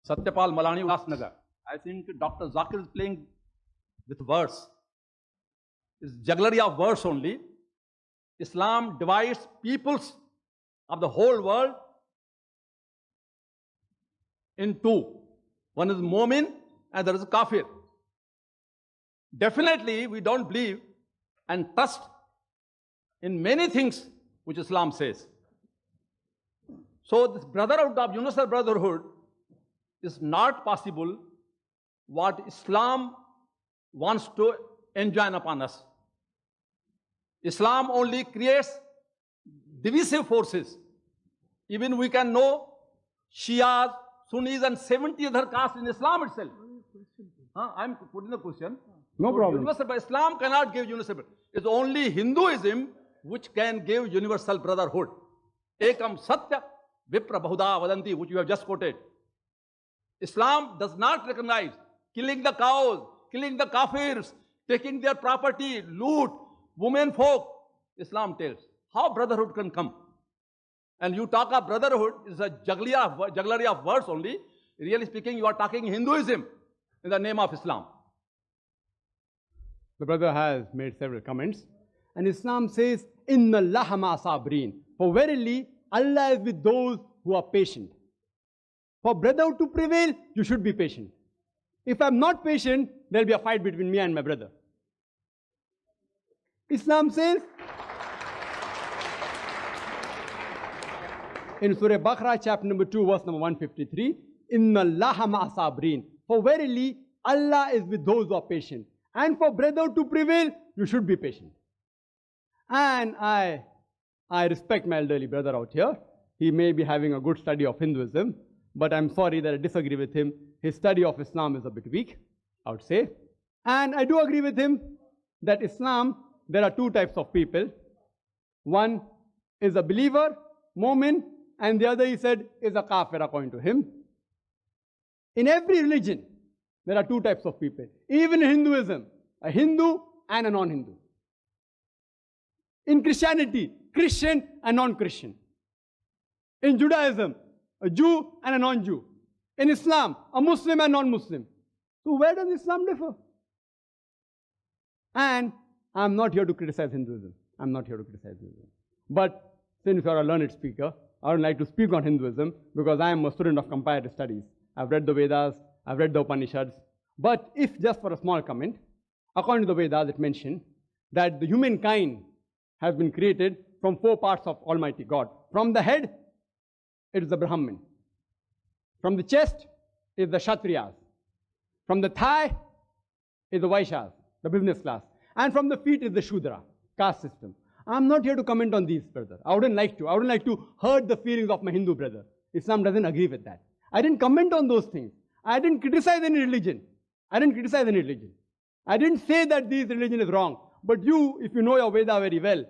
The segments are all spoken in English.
Satyapal Malani, Ulhasnagar. I think Dr. Zakir is playing with words. It's jugglery of words only. Islam divides peoples of the whole world in two. One is Mu'min and there is Kafir. Definitely, we don't believe and trust in many things which Islam says. So this brotherhood of universal brotherhood is not possible what Islam wants to enjoin upon us. Islam only creates divisive forces. Even we can know Shias, Sunnis and 70 other castes in Islam itself. I'm putting the question. No problem. Universal, Islam cannot give universal. It's only Hinduism which can give universal brotherhood. Ekam Satya Vipra Bahuda Vadanti, which you have just quoted. Islam does not recognize killing the cows, killing the kafirs, taking their property, loot, women folk. Islam tells how brotherhood can come. And you talk of brotherhood is a jugglery of words only. Really speaking, you are talking Hinduism in the name of Islam. The brother has made several comments. And Islam says, Inna Allaha ma sabreen. For verily, Allah is with those who are patient. For brotherhood to prevail, you should be patient. If I'm not patient, there will be a fight between me and my brother. Islam says, in Surah Baqarah, chapter number 2, verse number 153, Inna Allaha ma sabreen. For verily, Allah is with those who are patient. And for brotherhood to prevail, you should be patient. And I respect my elderly brother out here. He may be having a good study of Hinduism, but I'm sorry that I disagree with him. His study of Islam is a bit weak, I would say. And I do agree with him that Islam, there are two types of people. One is a believer, Mu'min, and the other, he said, is a kafir according to him. In every religion, there are two types of people. Even in Hinduism, a Hindu and a non-Hindu. In Christianity, Christian and non-Christian. In Judaism, a Jew and a non-Jew. In Islam, a Muslim and non-Muslim. So where does Islam differ? And I'm not here to criticize Hinduism. I'm not here to criticize Hinduism. But since you are a learned speaker, I would like to speak on Hinduism because I am a student of comparative studies. I've read the Vedas, I've read the Upanishads. But if just for a small comment, according to the Vedas, it mentioned that the humankind has been created from four parts of Almighty God. From the head, it is the Brahmin. From the chest is the Kshatriyas. From the thigh is the Vaishyas, the business class. And from the feet is the Shudra, caste system. I'm not here to comment on these, brother. I wouldn't like to. I wouldn't like to hurt the feelings of my Hindu brother. Islam doesn't agree with that. I didn't comment on those things. I didn't criticize any religion. I didn't criticize any religion. I didn't say that this religion is wrong. But you, if you know your Veda very well,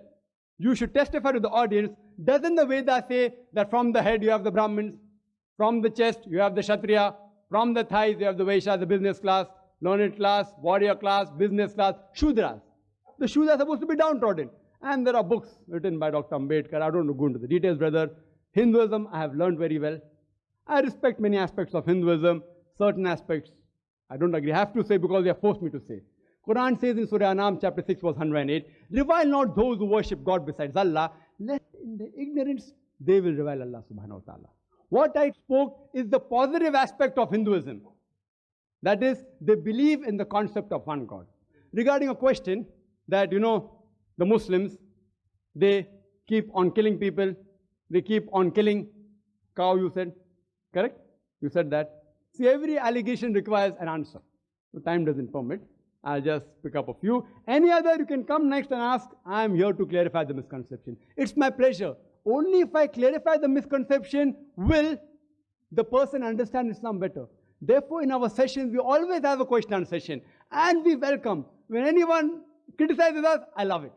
you should testify to the audience. Doesn't the Veda say that from the head you have the Brahmins, from the chest you have the Kshatriya, from the thighs you have the Vaishya, the business class, learned class, warrior class, business class, Shudras. The Shudras are supposed to be downtrodden. And there are books written by Dr. Ambedkar. I don't want to go into the details, brother. Hinduism, I have learned very well. I respect many aspects of Hinduism. Certain aspects, I don't agree. I have to say because they have forced me to say. Quran says in Surah Anam, chapter 6, verse 108, revile not those who worship God besides Allah, lest in their ignorance they will revile Allah subhanahu wa ta'ala. What I spoke is the positive aspect of Hinduism. That is, they believe in the concept of one God. Regarding a question that, the Muslims, they keep on killing people, they keep on killing cow, you said, correct? You said that. See, every allegation requires an answer. So time doesn't permit. I'll just pick up a few. Any other, you can come next and ask. I'm here to clarify the misconception. It's my pleasure. Only if I clarify the misconception will the person understand Islam better. Therefore, in our sessions, we always have a question and session. And we welcome. When anyone criticizes us, I love it.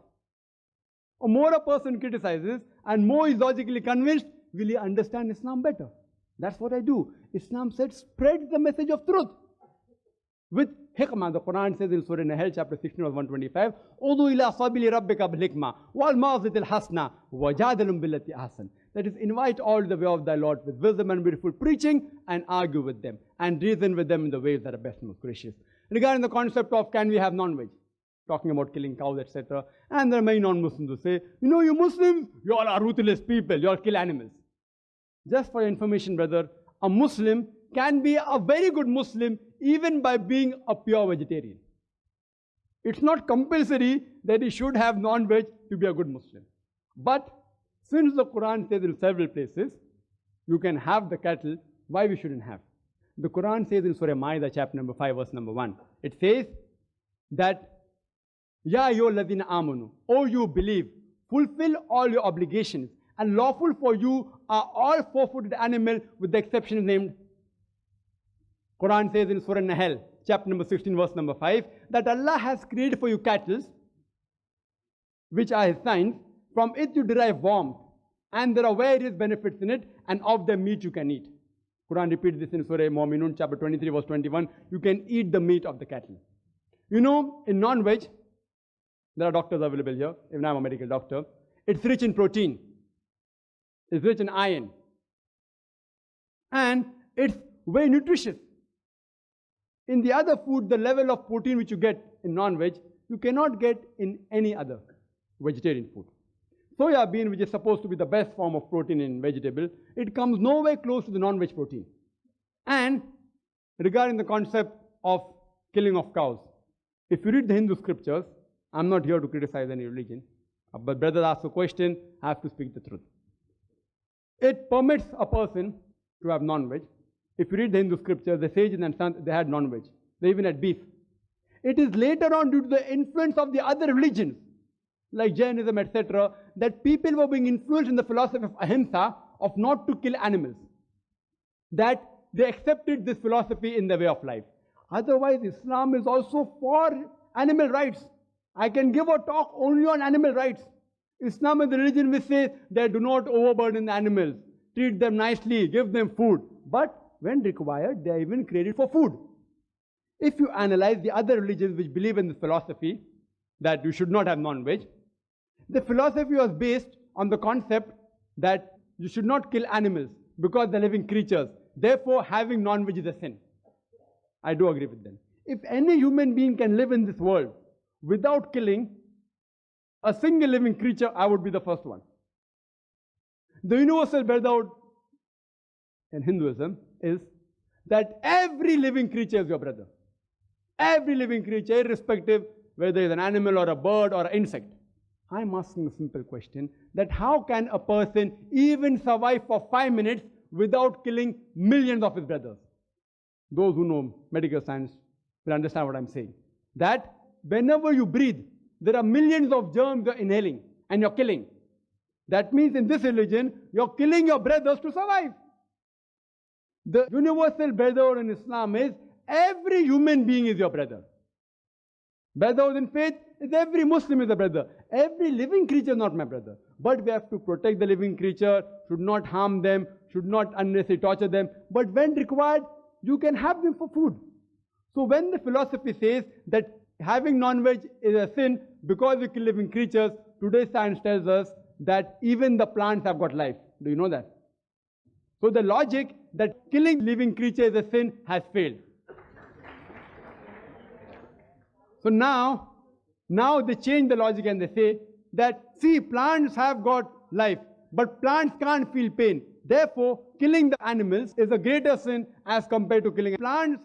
Or more a person criticizes and more is logically convinced, will he understand Islam better? That's what I do. Islam said, spread the message of truth with hikmah. The Quran says in Surah Nahl, chapter 16, verse 125, Udu ila sabili rabbika bil hikmah, wal ma'zitil hasna, wajadalum billati ahsan. That is, invite all to the way of thy Lord with wisdom and beautiful preaching, and argue with them, and reason with them in the ways that are best and most gracious. Regarding the concept of can we have non-veg, talking about killing cows, etc. And there are many non-Muslims who say, you know, you Muslims, you all are ruthless people, you all kill animals. Just for your information, brother, a Muslim can be a very good Muslim even by being a pure vegetarian. It's not compulsory that he should have non-veg to be a good Muslim. But since the Quran says in several places, you can have the cattle, why we shouldn't have? The Quran says in Surah Ma'idah, chapter number 5, verse number 1, it says that, Ya ayyuhalladhina amanu, O you believe, fulfill all your obligations, and lawful for you are all four-footed animal with the exception named. Quran says in Surah Nahl, chapter number 16, verse number 5, that Allah has created for you cattle, which are His signs. From it you derive warmth, and there are various benefits in it, and of the meat you can eat. Quran repeats this in Surah Mu'minun, chapter 23, verse 21. You can eat the meat of the cattle. You know, in non-veg, there are doctors available here, even I'm a medical doctor. It's rich in protein. It's rich in iron. And it's very nutritious. In the other food, the level of protein which you get in non-veg, you cannot get in any other vegetarian food. Soya bean, which is supposed to be the best form of protein in vegetable, it comes nowhere close to the non-veg protein. And regarding the concept of killing of cows, if you read the Hindu scriptures, I'm not here to criticize any religion, but brother asked a question, I have to speak the truth. It permits a person to have non-veg. If you read the Hindu scriptures, the sages and sons, they had non-veg. They even had beef. It is later on, due to the influence of the other religions, like Jainism, etc., that people were being influenced in the philosophy of ahimsa, of not to kill animals, that they accepted this philosophy in their way of life. Otherwise, Islam is also for animal rights. I can give a talk only on animal rights. Islam is the religion which says that do not overburden the animals, treat them nicely, give them food. But when required, they are even created for food. If you analyze the other religions which believe in this philosophy, that you should not have non-veg, the philosophy was based on the concept that you should not kill animals because they're living creatures. Therefore, having non-veg is a sin. I do agree with them. If any human being can live in this world without killing a single living creature, I would be the first one. The universal brotherhood in Hinduism is that every living creature is your brother. Every living creature, irrespective whether it's an animal or a bird or an insect. I'm asking a simple question, that how can a person even survive for 5 minutes without killing millions of his brothers? Those who know medical science will understand what I'm saying. That whenever you breathe, there are millions of germs you're inhaling and you're killing. That means in this religion, you're killing your brothers to survive. The universal brotherhood in Islam is every human being is your brother. Brotherhood in faith is every Muslim is a brother. Every living creature is not my brother. But we have to protect the living creature, should not harm them, should not unnecessarily torture them. But when required, you can have them for food. So when the philosophy says that having non-veg is a sin because we kill living creatures, today's science tells us that even the plants have got life. Do you know that? So the logic that killing living creatures is a sin has failed. So now they change the logic and they say that, see, plants have got life, but plants can't feel pain. Therefore, killing the animals is a greater sin as compared to killing plants.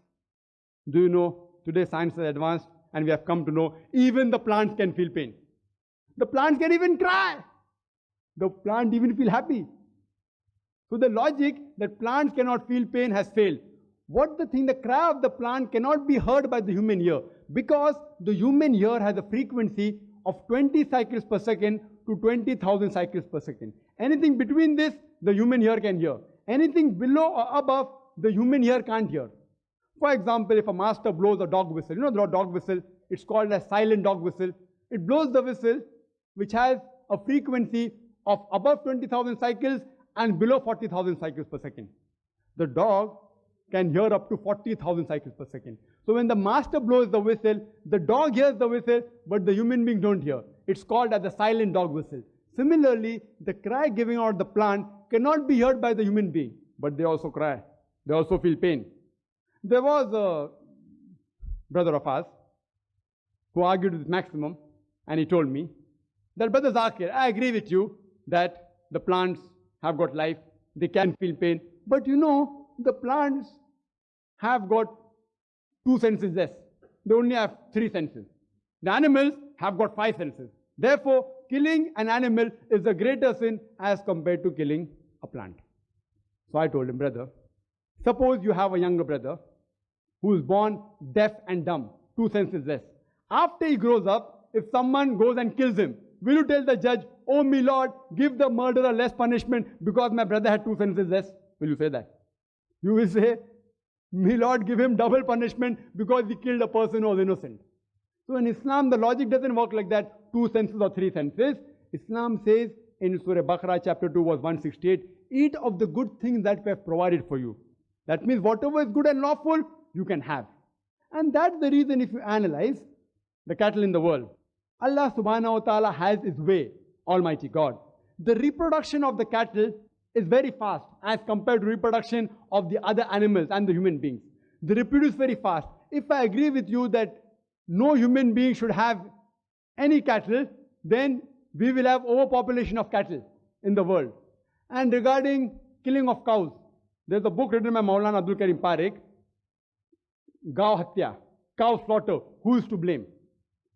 Do you know, today science is advanced and we have come to know even the plants can feel pain. The plants can even cry. The plant even feel happy. So the logic that plants cannot feel pain has failed. The cry of the plant cannot be heard by the human ear, because the human ear has a frequency of 20 cycles per second to 20,000 cycles per second. Anything between this, the human ear can hear. Anything below or above, the human ear can't hear. For example, if a master blows a dog whistle, you know the dog whistle, it's called a silent dog whistle. It blows the whistle, which has a frequency of above 20,000 cycles and below 40,000 cycles per second. The dog can hear up to 40,000 cycles per second. So when the master blows the whistle, the dog hears the whistle, but the human being don't hear. It's called as the silent dog whistle. Similarly, the cry giving out the plant cannot be heard by the human being, but they also cry. They also feel pain. There was a brother of ours who argued with Maximum, and he told me that, Brother Zakir, I agree with you that the plants have got life, they can feel pain, but you know, the plants have got 2 senses less. They only have 3 senses. The animals have got 5 senses. Therefore, killing an animal is a greater sin as compared to killing a plant. So I told him, brother, suppose you have a younger brother who is born deaf and dumb, 2 senses less. After he grows up, if someone goes and kills him, will you tell the judge, oh my Lord, give the murderer less punishment because my brother had 2 senses less? Will you say that? You will say, may Lord give him double punishment because he killed a person who was innocent. So in Islam, the logic doesn't work like that, 2 senses or 3 senses. Islam says in Surah Baqarah chapter 2 verse 168, eat of the good things that we have provided for you. That means whatever is good and lawful, you can have. And that's the reason if you analyze the cattle in the world, Allah subhanahu wa ta'ala has His way, Almighty God. The reproduction of the cattle is very fast as compared to reproduction of the other animals and the human beings. They reproduce very fast. If I agree with you that no human being should have any cattle, then we will have overpopulation of cattle in the world. And regarding killing of cows, there's a book written by Maulana Abdul Karim Parekh, Gau Hatya, cow slaughter, who is to blame?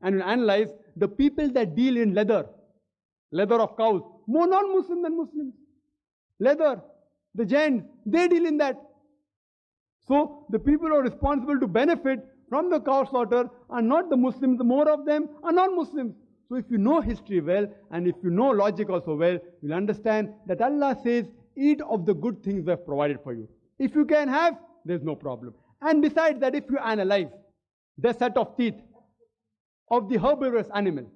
And you analyze the people that deal in leather of cows, more non-Muslim than Muslims. Leather, the Jains, they deal in that. So the people who are responsible to benefit from the cow slaughter are not the Muslims, the more of them are non-Muslims. So if you know history well, and if you know logic also well, you'll understand that Allah says, eat of the good things we have provided for you. If you can have, there's no problem. And besides that, if you analyze the set of teeth of the herbivorous animal,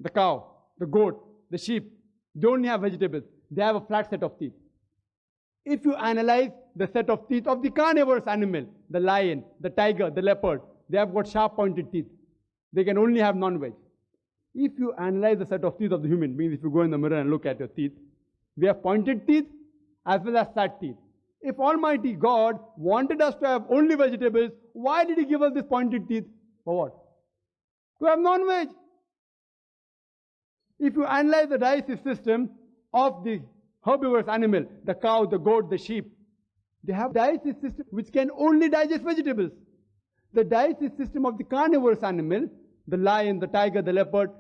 the cow, the goat, the sheep, they only have vegetables. They have a flat set of teeth. If you analyze the set of teeth of the carnivorous animal, the lion, the tiger, the leopard, they have got sharp pointed teeth. They can only have non-veg. If you analyze the set of teeth of the human beings, if you go in the mirror and look at your teeth, we have pointed teeth as well as flat teeth. If Almighty God wanted us to have only vegetables, why did He give us this pointed teeth? For what? To have non-veg. If you analyze the digestive system of the herbivorous animal, the cow, the goat, the sheep, they have digestive system which can only digest vegetables. The digestive system of the carnivorous animal, the lion, the tiger, the leopard,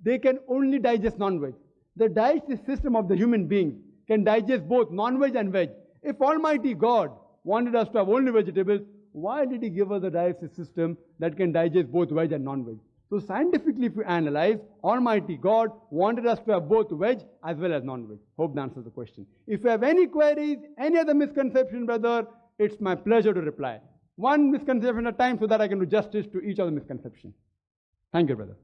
they can only digest non-veg. The digestive system of the human being can digest both non-veg and veg. If Almighty God wanted us to have only vegetables, why did He give us a digestive system that can digest both veg and non-veg? So scientifically, if you analyze, Almighty God wanted us to have both veg as well as non-veg. Hope that answers the question. If you have any queries, any other misconception, brother, it's my pleasure to reply. One misconception at a time so that I can do justice to each of the misconceptions. Thank you, brother.